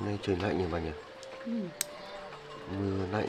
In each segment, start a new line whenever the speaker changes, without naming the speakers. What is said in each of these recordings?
Nay trời lạnh nhỉ bà nhỉ?
Ừ.
Mưa lạnh.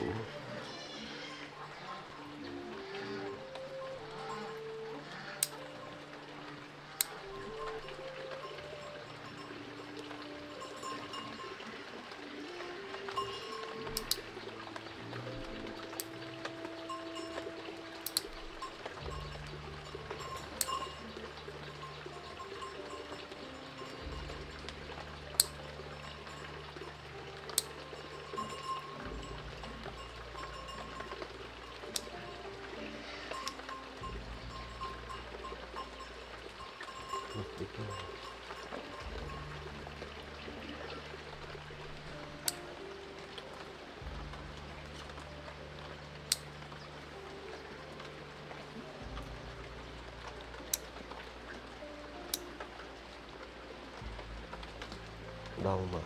Đau mà.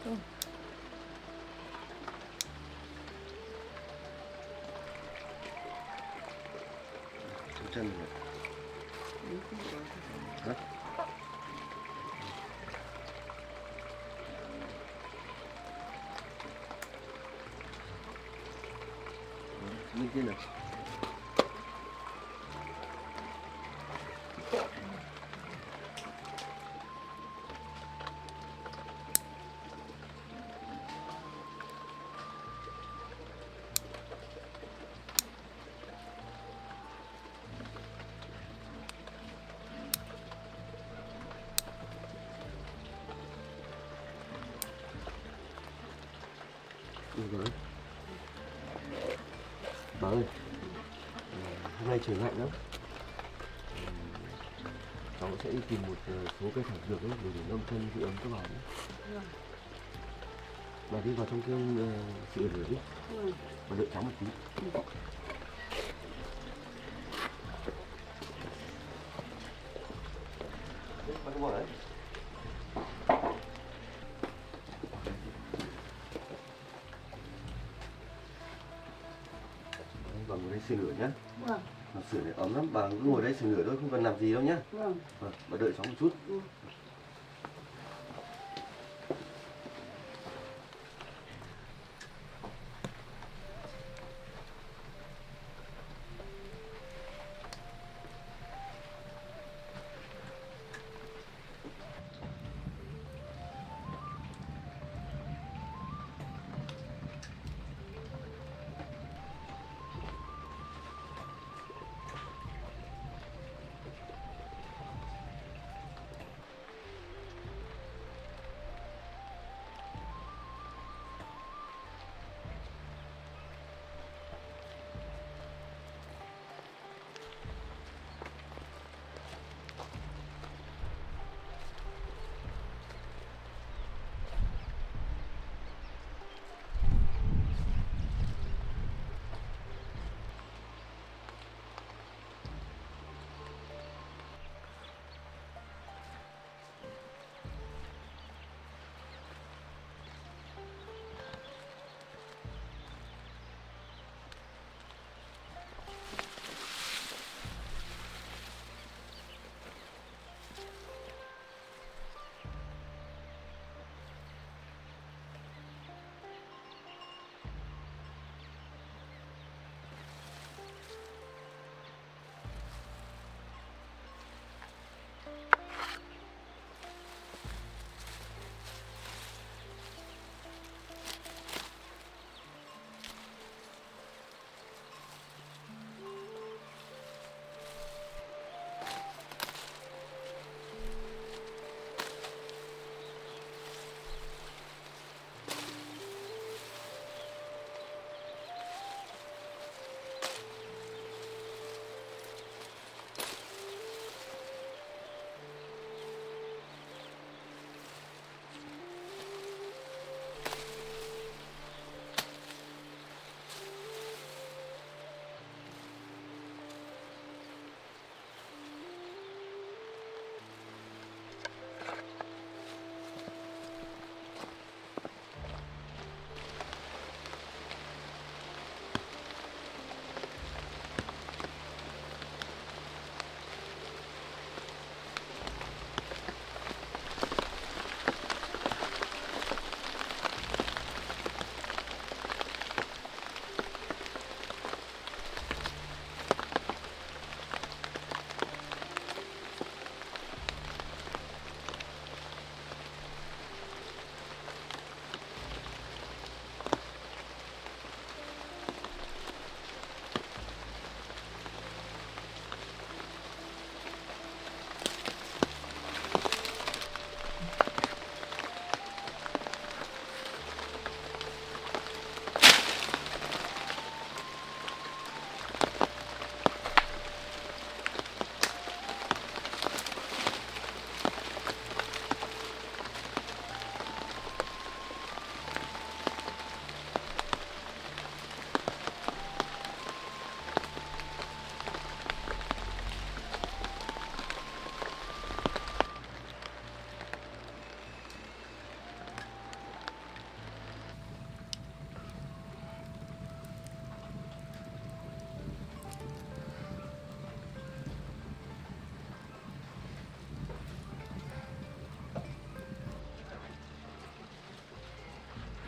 Ừ.
Chân rồi. Hả? Bên kia này. Bà ơi, bà ơi, hôm nay trời lạnh lắm. Cháu sẽ đi tìm một số cây thảo dược ấy để ngâm chân giữ ấm cho bà nhé.
Ừ.
Bà đi vào trong kia sửa rửa đi.
Ừ.
Bà đợi cháu một tí.
Ừ.
Bà cứ bỏ đấy. Bà ngồi đây sửa rửa nhé.
Vâng.
Bà sửa này ấm lắm, bà cứ ngồi đây sửa rửa thôi, không cần làm gì đâu nhé.
Vâng.
Vâng, bà đợi cháu một chút.
Ừ.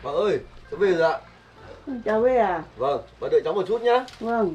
Bà ơi, cháu về rồi ạ.
Cháu về à?
Vâng, bà đợi cháu một chút nhá.
Vâng.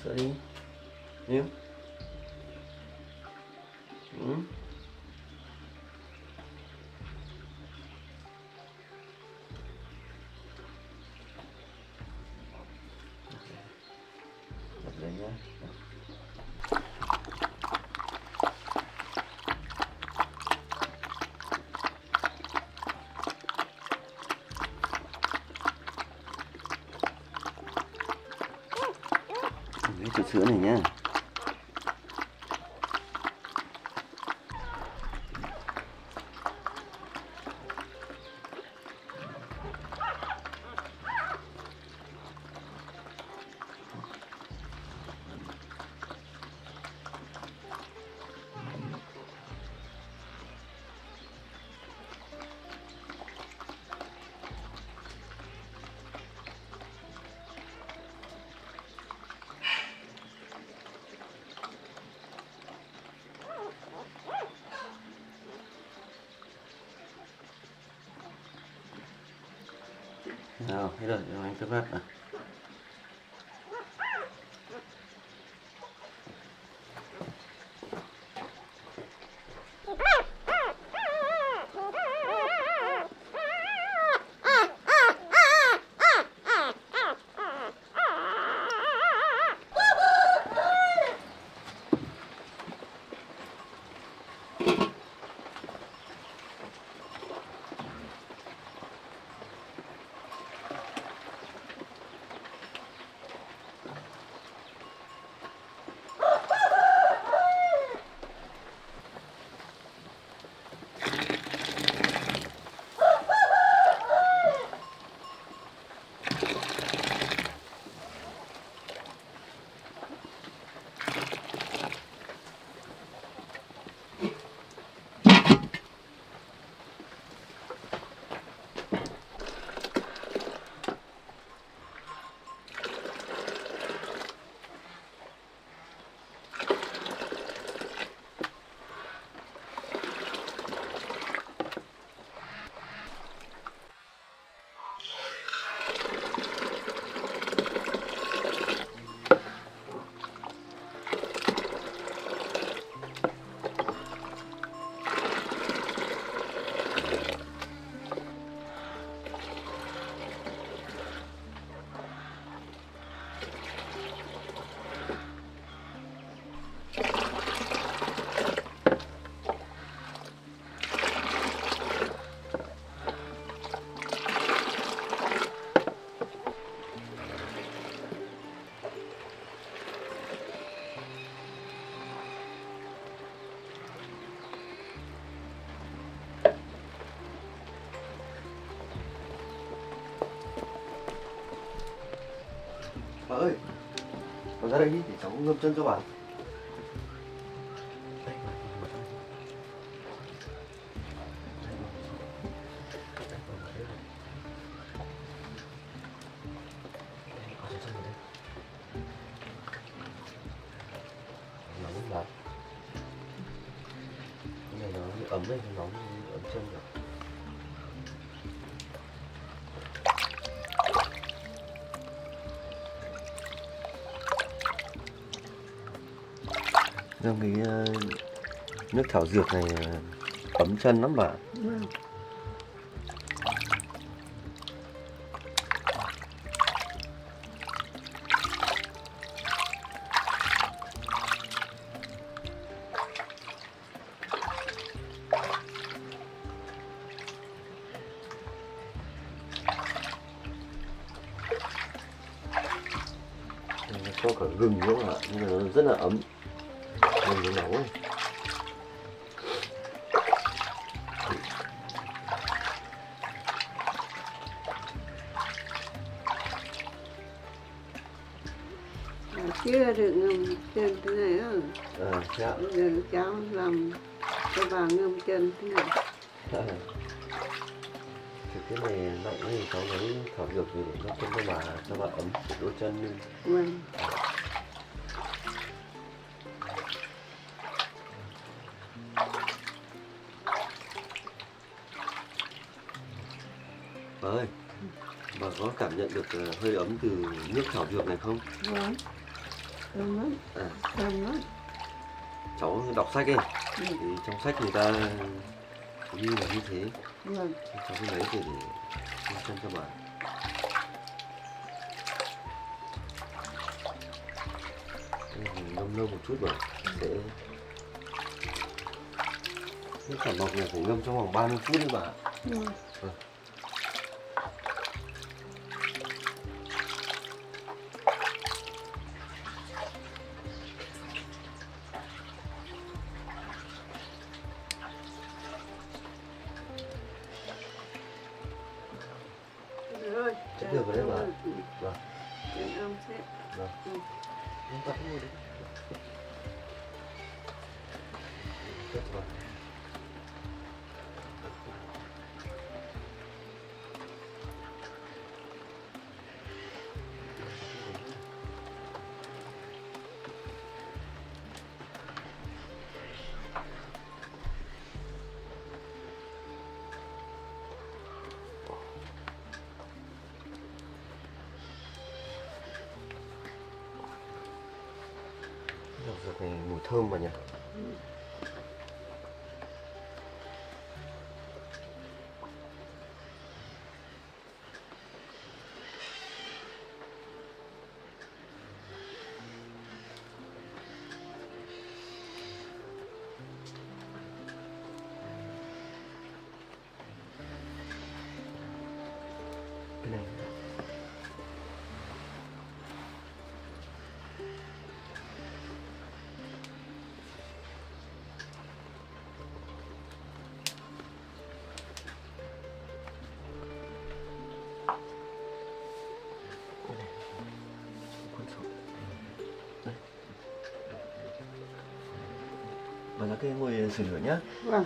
Sữa đi. Yêu. Ừ. Đặt lên nhá. Lấy chút sữa này nhá. Nào, hết rồi, anh cứ vắt nào. Bà ơi, bà ra đây đi để cháu ngâm chân cho bà. Nóng lắm. Cái này nó ấm đây, nó nóng ấm chân rồi. Trong cái nước thảo dược này ấm chân lắm bà. Cho cả gừng nữa ạ, nhưng mà nó rất là ấm. Gừng nó nóng ấy.
Chưa được ngâm chân thế này á.
Dạ.
Bây giờ cháu làm cho bà ngâm chân thế này.
Thì cái này lạnh thì cháu lấy thảo dược gì để ngâm chân cho bà ấm đôi chân lên.
Vâng.
Bà ơi, bà có cảm nhận được hơi ấm từ nước thảo dược này không?
Vâng. thơm lắm
À,
thơm lắm
cháu đọc sách ấy
ừ.
thì trong sách người ta ghi là như thế,
Vâng.
cháu cứ lấy về để ghi chân cho bạn. Mình ngâm lâu một chút rồi sẽ cái quả bọc này phải ngâm trong vòng 30 phút đấy bà.
Ừ. Rồi,
Chắc được rồi đấy bà.
ừ.
Vâng,
Để ông sẽ
vâng.
ừ.
Không tắt luôn đấy. Rất vâng. Đậu dược này mùi thơm mà nhỉ. Cái này quân sổ. Đây. Bà ra cái ngồi sửa lửa nhá.
Vâng.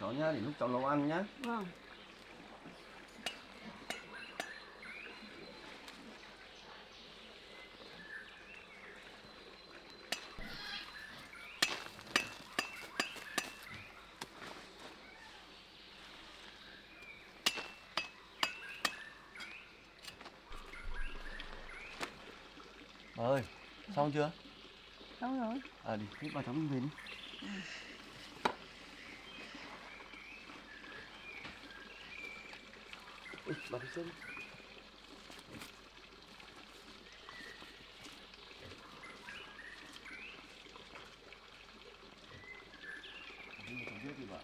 cháu nhá, để lúc cháu nấu ăn nhá.
Vâng.
Bà ơi, xong chưa?
Xong rồi.
À đi, thế bà cháu mình về đi. Ê, bà đi xem. Nhưng mà cháu biết gì bà?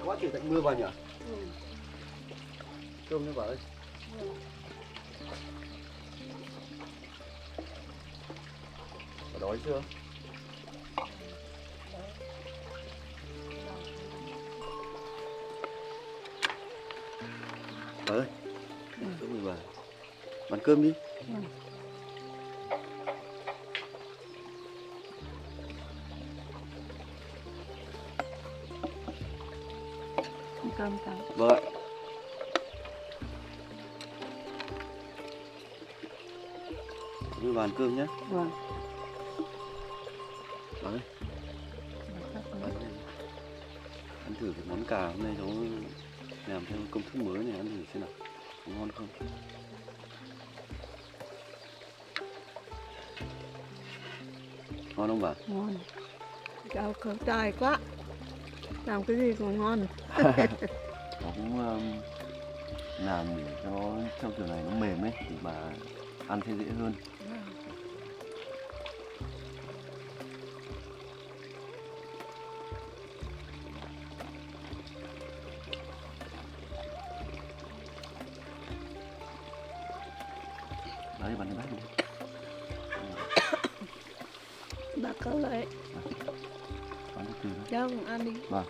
quá trời tạnh mưa vào nhỉ?
Ừ.
Cơm đấy bà ơi.
Ừ.
Bà đói chưa? Bà ơi, cơm rồi bà. Bán cơm đi.
Ừ. Ăn cơm tao.
Vâng ạ. Như bà ăn cơm nhé.
Vâng.
Bà ơi, bà ơi. Ăn thử cái món cà hôm nay cháu làm theo công thức mới này, ăn thử xem nào. Có ngon không? Ngon không bà?
Ngon. Cháu khẩu tài quá. Làm cái gì cũng ngon.
Nó cũng làm để cho nó theo kiểu này nó mềm ấy thì bà ăn sẽ dễ hơn. Đấy, bà lấy bát đi.
Bác có lại.
Ăn từ từ thôi.
Cháu cũng ăn đi.
Vâng.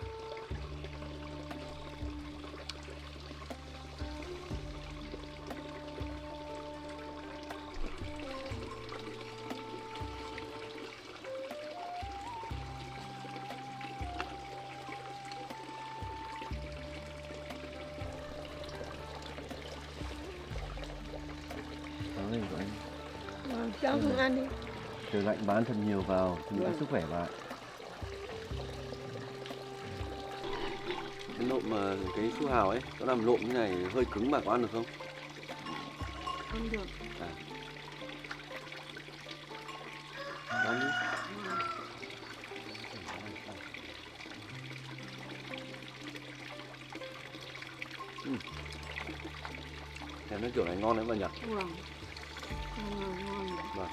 Đấy, rồi anh.
Vâng, cháu cũng ăn đi.
Trời lạnh bà ăn thật nhiều vào thì đã sức khỏe bà. Cái nộm mà cái su hào ấy, nó làm nộm như này hơi cứng, bà có ăn được không?
Ăn được.
À. Ăn đi. Em nói kiểu này ngon đấy bà nhỉ?
Vâng. Ngon rồi.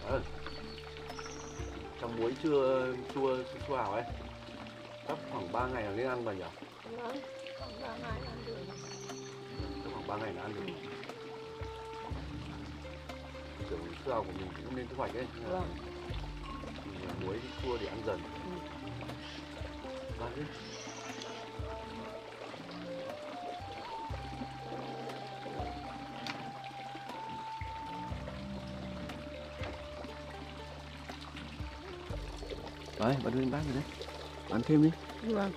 Vâng. Trong muối chưa chua su hào ấy, chắc khoảng 3 ngày là nên ăn bà nhỉ?
Vâng. Còn 3 ngày ăn được.
Chắc khoảng 3 ngày là ăn được. Kiểu su hào của mình cũng nên thu hoạch ấy.
Vâng.
Mình muối chua để ăn dần. Ăn đi. Đấy, bà đưa lên bát rồi đấy. Ăn thêm đi.
Vâng.